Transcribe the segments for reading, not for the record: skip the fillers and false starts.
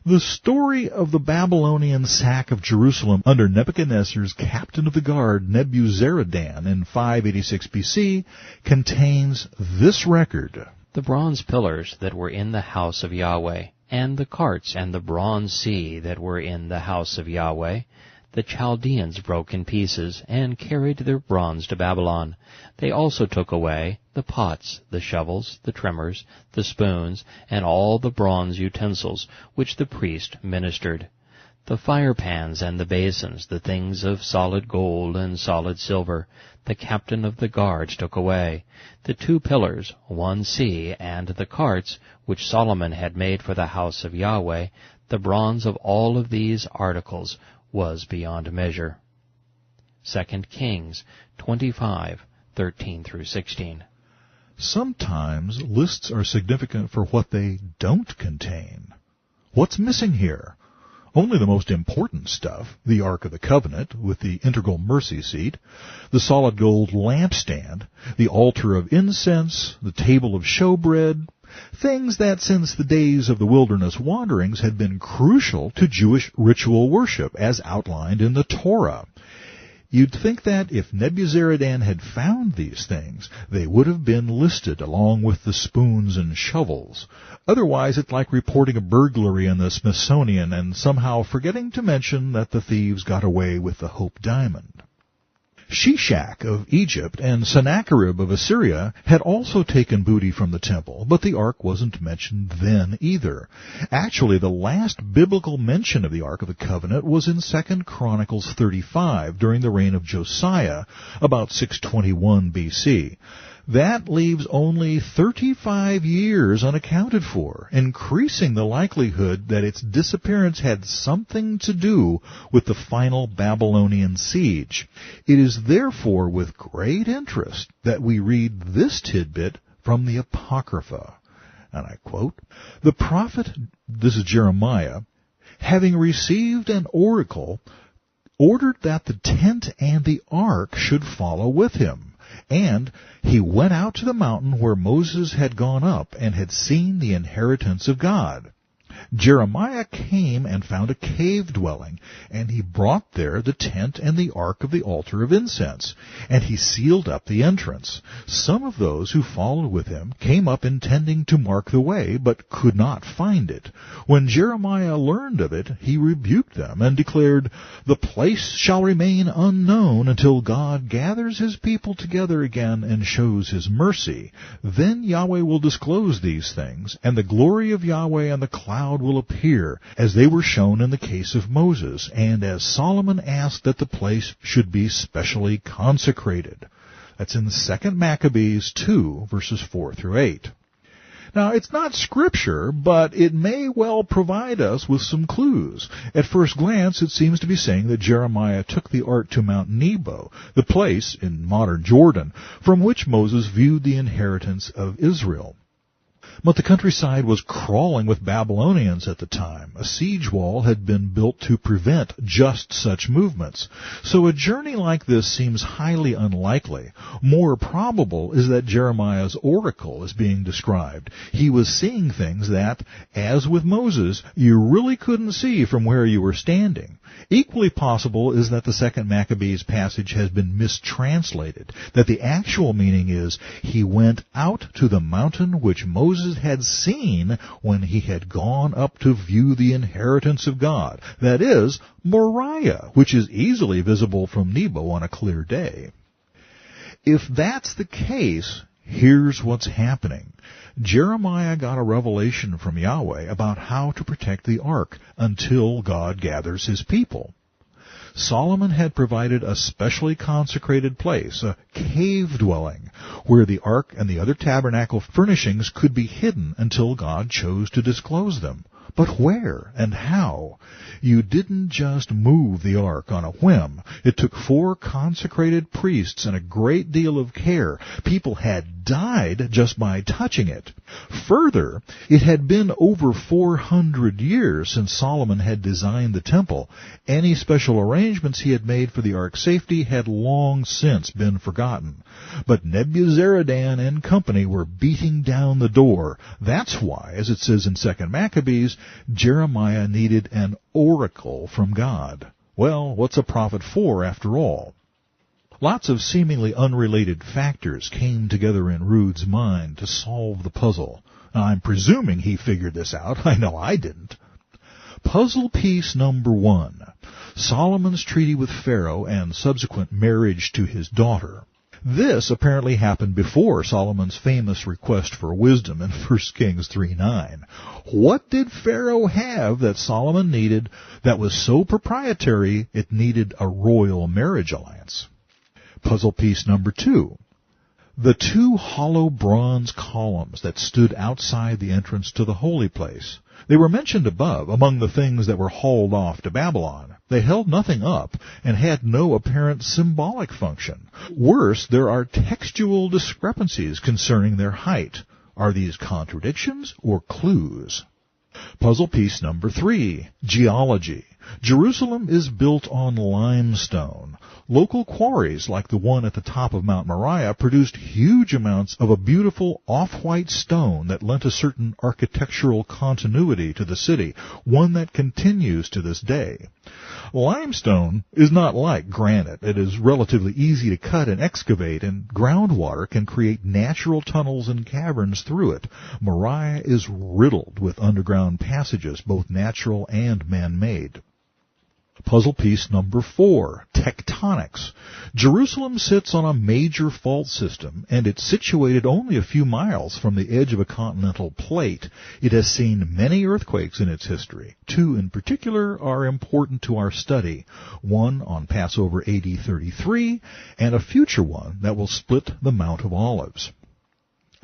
The story of the Babylonian sack of Jerusalem under Nebuchadnezzar's captain of the guard, Nebuzaradan, in 586 BC, contains this record. The bronze pillars that were in the house of Yahweh, and the carts and the bronze sea that were in the house of Yahweh, the Chaldeans broke in pieces, and carried their bronze to Babylon. They also took away the pots, the shovels, the trimmers, the spoons, and all the bronze utensils which the priest ministered, the fire pans and the basins, the things of solid gold and solid silver, the captain of the guards took away, the 2 pillars, 1 sea, and the carts, which Solomon had made for the house of Yahweh. The bronze of all of these articles was beyond measure. 2 Kings 25:13-16. Sometimes lists are significant for what they don't contain. What's missing here? Only the most important stuff, the Ark of the Covenant with the integral mercy seat, the solid gold lampstand, the altar of incense, the table of showbread, things that since the days of the wilderness wanderings had been crucial to Jewish ritual worship as outlined in the Torah. You'd think that if Nebuzaradan had found these things, they would have been listed along with the spoons and shovels. Otherwise, it's like reporting a burglary in the Smithsonian and somehow forgetting to mention that the thieves got away with the Hope Diamond. Shishak of Egypt and Sennacherib of Assyria had also taken booty from the temple, but the ark wasn't mentioned then either. Actually, the last biblical mention of the Ark of the Covenant was in 2 Chronicles 35 during the reign of Josiah, about 621 BC. That leaves only 35 years unaccounted for, increasing the likelihood that its disappearance had something to do with the final Babylonian siege. It is therefore with great interest that we read this tidbit from the Apocrypha. And I quote, "The prophet," this is Jeremiah, "having received an oracle, ordered that the tent and the ark should follow with him. And he went out to the mountain where Moses had gone up and had seen the inheritance of God. Jeremiah came and found a cave dwelling, and he brought there the tent and the ark of the altar of incense, and he sealed up the entrance. Some of those who followed with him came up intending to mark the way, but could not find it. When Jeremiah learned of it, he rebuked them and declared, 'The place shall remain unknown until God gathers his people together again and shows his mercy. Then Yahweh will disclose these things, and the glory of Yahweh and the cloud will appear, as they were shown in the case of Moses, and as Solomon asked that the place should be specially consecrated.'" That's in 2 Maccabees 2, verses 4 through 8. Now, it's not scripture, but it may well provide us with some clues. At first glance, it seems to be saying that Jeremiah took the ark to Mount Nebo, the place, in modern Jordan, from which Moses viewed the inheritance of Israel. But the countryside was crawling with Babylonians at the time. A siege wall had been built to prevent just such movements. So a journey like this seems highly unlikely. More probable is that Jeremiah's oracle is being described. He was seeing things that, as with Moses, you really couldn't see from where you were standing. Equally possible is that the 2 Maccabees passage has been mistranslated, that the actual meaning is, he went out to the mountain which Moses had seen when he had gone up to view the inheritance of God. That is, Moriah, which is easily visible from Nebo on a clear day. If that's the case, here's what's happening. Jeremiah got a revelation from Yahweh about how to protect the ark until God gathers his people. Solomon had provided a specially consecrated place, a cave dwelling, where the ark and the other tabernacle furnishings could be hidden until God chose to disclose them. But where and how? You didn't just move the ark on a whim. It took 4 consecrated priests and a great deal of care. People had died just by touching it. Further, it had been over 400 years since Solomon had designed the temple. Any special arrangements he had made for the ark's safety had long since been forgotten. But Nebuzaradan and company were beating down the door. That's why, as it says in 2 Maccabees, Jeremiah needed an oracle from God. Well, what's a prophet for, after all? Lots of seemingly unrelated factors came together in Rude's mind to solve the puzzle. Now, I'm presuming he figured this out. I know I didn't. Puzzle piece number 1. Solomon's treaty with Pharaoh and subsequent marriage to his daughter. This apparently happened before Solomon's famous request for wisdom in 1 Kings 3:9. What did Pharaoh have that Solomon needed that was so proprietary it needed a royal marriage alliance? Puzzle piece number 2. The 2 hollow bronze columns that stood outside the entrance to the holy place. They were mentioned above among the things that were hauled off to Babylon. They held nothing up and had no apparent symbolic function. Worse, there are textual discrepancies concerning their height. Are these contradictions or clues? Puzzle piece number 3. Geology. Jerusalem is built on limestone. Local quarries like the one at the top of Mount Moriah produced huge amounts of a beautiful off-white stone that lent a certain architectural continuity to the city, one that continues to this day. Limestone is not like granite. It is relatively easy to cut and excavate, and groundwater can create natural tunnels and caverns through it. Moriah is riddled with underground passages, both natural and man-made. Puzzle piece number 4, tectonics. Jerusalem sits on a major fault system, and it's situated only a few miles from the edge of a continental plate. It has seen many earthquakes in its history. 2 in particular are important to our study. One on Passover AD 33, and a future one that will split the Mount of Olives.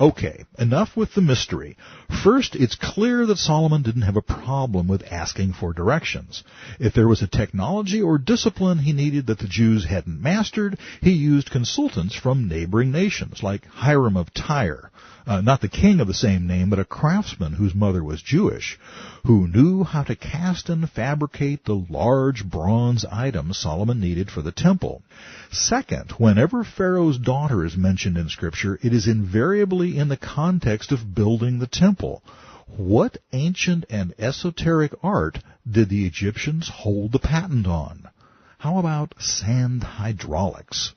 Okay, enough with the mystery. First, it's clear that Solomon didn't have a problem with asking for directions. If there was a technology or discipline he needed that the Jews hadn't mastered, he used consultants from neighboring nations, like Hiram of Tyre. Not the king of the same name, but a craftsman whose mother was Jewish, who knew how to cast and fabricate the large bronze items Solomon needed for the temple. Second, whenever Pharaoh's daughter is mentioned in Scripture, it is invariably in the context of building the temple. What ancient and esoteric art did the Egyptians hold the patent on? How about sand hydraulics?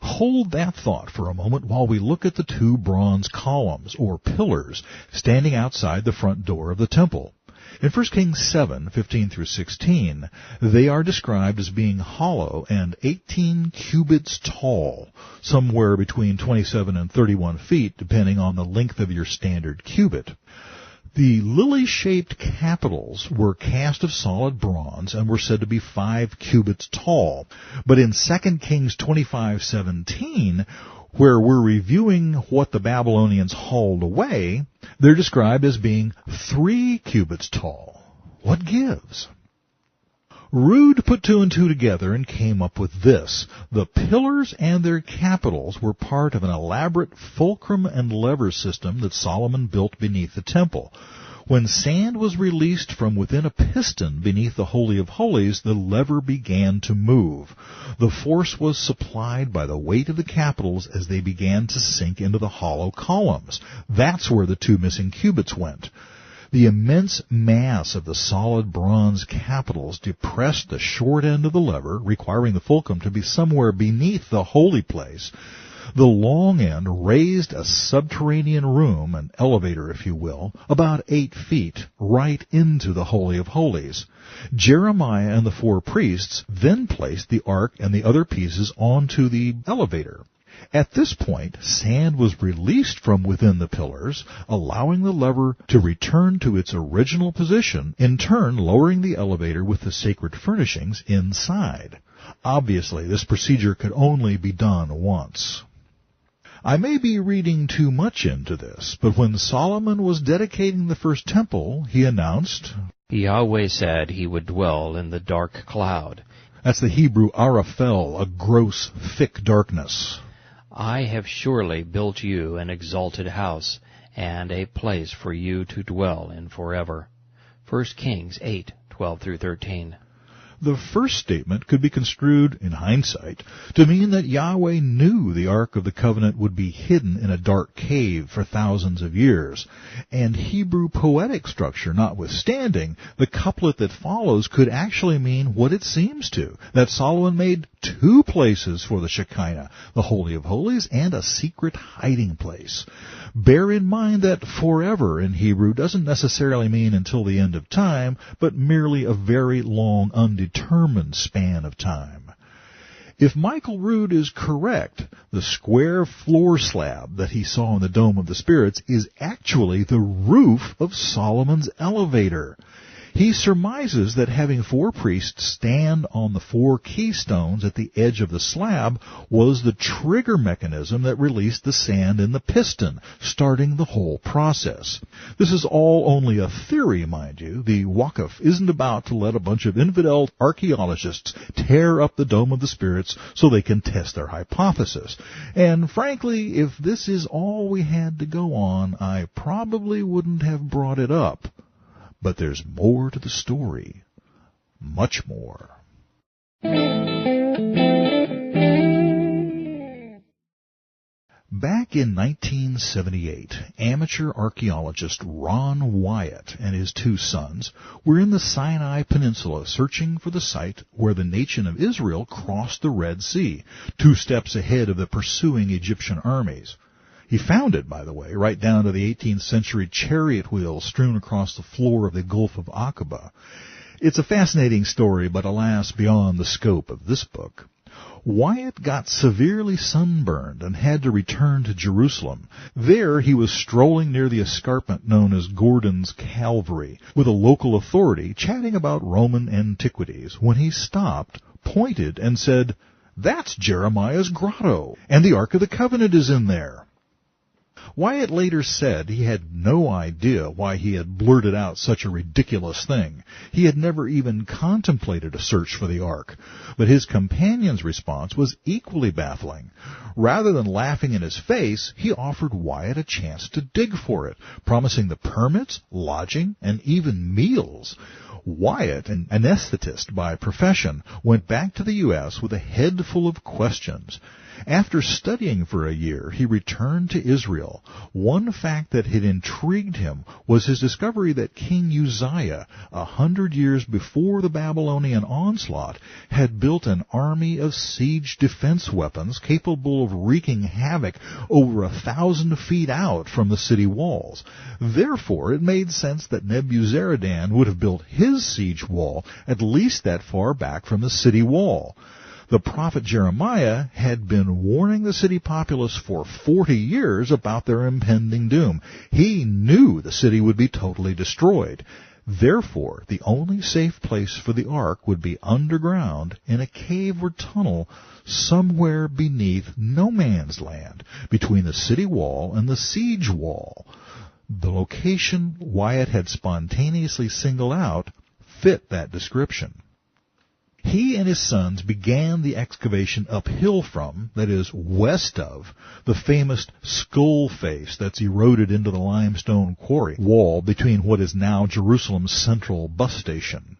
Hold that thought for a moment while we look at the 2 bronze columns, or pillars, standing outside the front door of the temple. In 1 Kings 7:15-16, they are described as being hollow and 18 cubits tall, somewhere between 27 and 31 feet, depending on the length of your standard cubit. The lily-shaped capitals were cast of solid bronze and were said to be 5 cubits tall. But in 2 Kings 25:17, where we're reviewing what the Babylonians hauled away, they're described as being 3 cubits tall. What gives? Rude put 2 and 2 together and came up with this. The pillars and their capitals were part of an elaborate fulcrum and lever system that Solomon built beneath the temple. When sand was released from within a piston beneath the Holy of Holies, the lever began to move. The force was supplied by the weight of the capitals as they began to sink into the hollow columns. That's where the 2 missing cubits went. The immense mass of the solid bronze capitals depressed the short end of the lever, requiring the fulcrum to be somewhere beneath the holy place. The long end raised a subterranean room, an elevator if you will, about 8 feet, right into the Holy of Holies. Jeremiah and the 4 priests then placed the ark and the other pieces onto the elevator. At this point, sand was released from within the pillars, allowing the lever to return to its original position, in turn lowering the elevator with the sacred furnishings inside. Obviously, this procedure could only be done once. I may be reading too much into this, but when Solomon was dedicating the first temple, he announced, Yahweh said he would dwell in the dark cloud. That's the Hebrew Araphel, a gross, thick darkness. I have surely built you an exalted house, and a place for you to dwell in forever. 1 Kings 8:12-13. The first statement could be construed, in hindsight, to mean that Yahweh knew the Ark of the Covenant would be hidden in a dark cave for thousands of years. And Hebrew poetic structure notwithstanding, the couplet that follows could actually mean what it seems to, that Solomon made two places for the Shekinah, the Holy of Holies and a secret hiding place. Bear in mind that forever in Hebrew doesn't necessarily mean until the end of time, but merely a very long, undetermined span of time. If Michael Rood is correct, the square floor slab that he saw in the Dome of the Spirits is actually the roof of Solomon's elevator. He surmises that having four priests stand on the four keystones at the edge of the slab was the trigger mechanism that released the sand in the piston, starting the whole process. This is all only a theory, mind you. The Waqf isn't about to let a bunch of infidel archaeologists tear up the Dome of the Spirits so they can test their hypothesis. And frankly, if this is all we had to go on, I probably wouldn't have brought it up. But there's more to the story. Much more. Back in 1978, amateur archaeologist Ron Wyatt and his two sons were in the Sinai Peninsula searching for the site where the nation of Israel crossed the Red Sea, 2 steps ahead of the pursuing Egyptian armies. He found it, by the way, right down to the 18th century chariot wheels strewn across the floor of the Gulf of Aqaba. It's a fascinating story, but alas, beyond the scope of this book. Wyatt got severely sunburned and had to return to Jerusalem. There he was strolling near the escarpment known as Gordon's Calvary, with a local authority chatting about Roman antiquities, when he stopped, pointed, and said, "That's Jeremiah's grotto, and the Ark of the Covenant is in there." Wyatt later said he had no idea why he had blurted out such a ridiculous thing. He had never even contemplated a search for the Ark. But his companion's response was equally baffling. Rather than laughing in his face, he offered Wyatt a chance to dig for it, promising the permits, lodging, and even meals. Wyatt, an anesthetist by profession, went back to the U.S. with a head full of questions. After studying for a year, he returned to Israel. One fact that had intrigued him was his discovery that King Uzziah, 100 years before the Babylonian onslaught, had built an army of siege defense weapons capable of wreaking havoc over 1,000 feet out from the city walls. Therefore, it made sense that Nebuzaradan would have built his siege wall at least that far back from the city wall. The prophet Jeremiah had been warning the city populace for 40 years about their impending doom. He knew the city would be totally destroyed. Therefore, the only safe place for the ark would be underground in a cave or tunnel somewhere beneath no man's land, between the city wall and the siege wall. The location Wyatt had spontaneously singled out fit that description. He and his sons began the excavation uphill from, that is, west of, the famous skull face that's eroded into the limestone quarry wall between what is now Jerusalem's central bus station.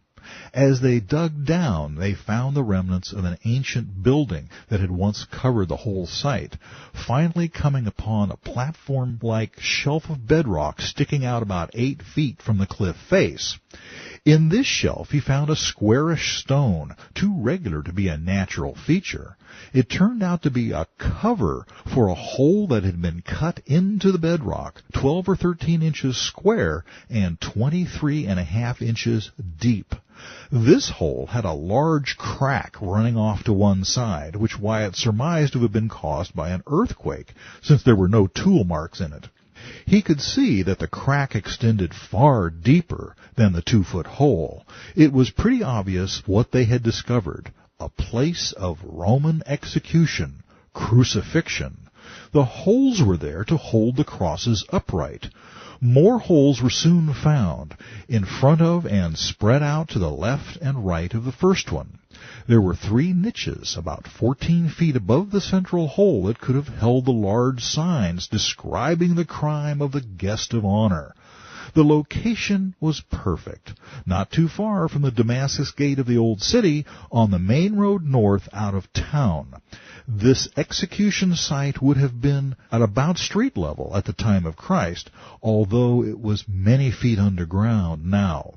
As they dug down, they found the remnants of an ancient building that had once covered the whole site, finally coming upon a platform-like shelf of bedrock sticking out about 8 feet from the cliff face. In this shelf he found a squarish stone, too regular to be a natural feature. It turned out to be a cover for a hole that had been cut into the bedrock, 12 or 13 inches square and 23.5 inches deep. This hole had a large crack running off to one side, which Wyatt surmised to have been caused by an earthquake, since there were no tool marks in it. He could see that the crack extended far deeper than the 2-foot hole. It was pretty obvious what they had discovered, a place of Roman execution, crucifixion. The holes were there to hold the crosses upright. More holes were soon found, in front of and spread out to the left and right of the first one. There were 3 niches about 14 feet above the central hole that could have held the large signs describing the crime of the guest of honor. The location was perfect, not too far from the Damascus Gate of the Old City on the main road north out of town. This execution site would have been at about street level at the time of Christ, although it was many feet underground now.